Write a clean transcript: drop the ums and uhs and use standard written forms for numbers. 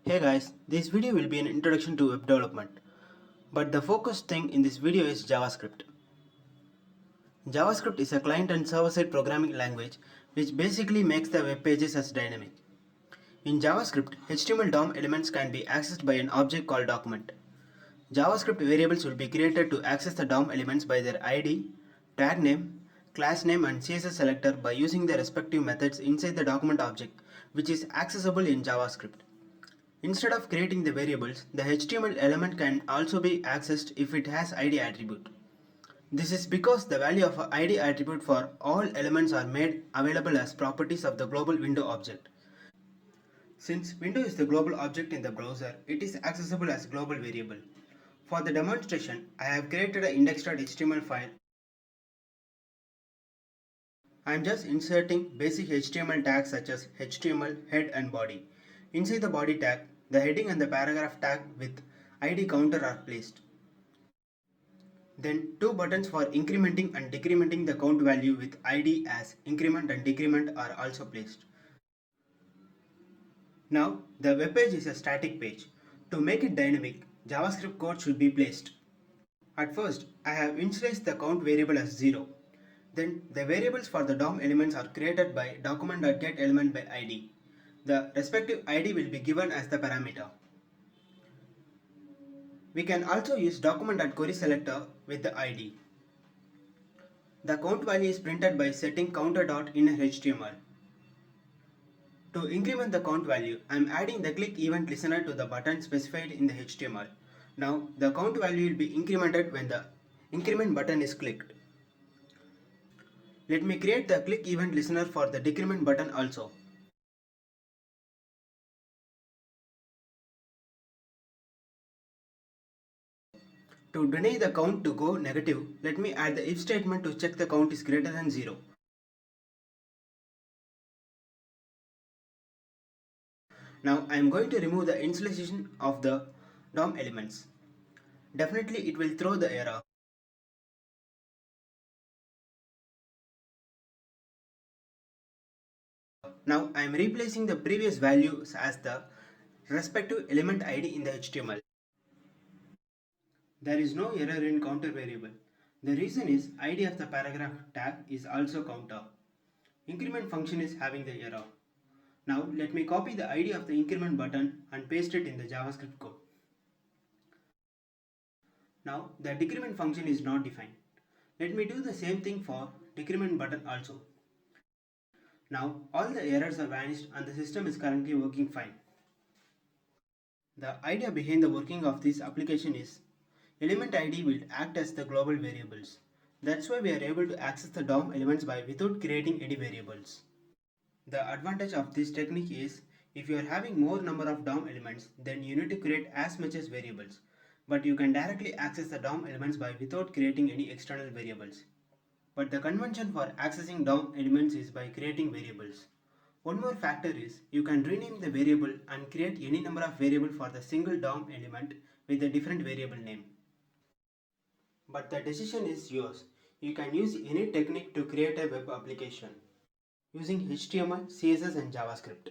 Hey guys, this video will be an introduction to web development, but the focus thing in this video is JavaScript. JavaScript is a client and server-side programming language which basically makes the web pages as dynamic. In JavaScript, HTML DOM elements can be accessed by an object called document. JavaScript variables will be created to access the DOM elements by their ID, tag name, class name and CSS selector by using the respective methods inside the document object, which is accessible in JavaScript. Instead of creating the variables, the HTML element can also be accessed if it has ID attribute. This is because the value of a ID attribute for all elements are made available as properties of the global window object. Since window is the global object in the browser, it is accessible as global variable. For the demonstration, I have created an index.html file. I am just inserting basic HTML tags such as HTML, head and body. Inside the body tag, the heading and the paragraph tag with ID counter are placed. Then two buttons for incrementing and decrementing the count value with ID as increment and decrement are also placed. Now the web page is a static page. To make it dynamic, JavaScript code should be placed. At first, I have initialized the count variable as 0. Then the variables for the DOM elements are created by document.getElementById. by ID. The respective ID will be given as the parameter. We can also use document.querySelector with the ID. The count value is printed by setting counter.innerHTML. To increment the count value, I am adding the click event listener to the button specified in the HTML. Now the count value will be incremented when the increment button is clicked. Let me create the click event listener for the decrement button also. To deny the count to go negative, let me add the if statement to check the count is greater than 0. Now I am going to remove the initialization of the DOM elements. Definitely it will throw the error. Now I am replacing the previous values as the respective element ID in the HTML. There is no error in counter variable. The reason is ID of the paragraph tag is also counter. Increment function is having the error. Now let me copy the ID of the increment button and paste it in the JavaScript code. Now the decrement function is not defined. Let me do the same thing for decrement button also. Now all the errors are vanished and the system is currently working fine. The idea behind the working of this application is element ID will act as the global variables. That's why we are able to access the DOM elements without creating any variables. The advantage of this technique is if you are having more number of DOM elements, then you need to create as much as variables. But you can directly access the DOM elements without creating any external variables. But the convention for accessing DOM elements is by creating variables. One more factor is you can rename the variable and create any number of variables for the single DOM element with a different variable name. But the decision is yours. You can use any technique to create a web application using HTML, CSS and JavaScript.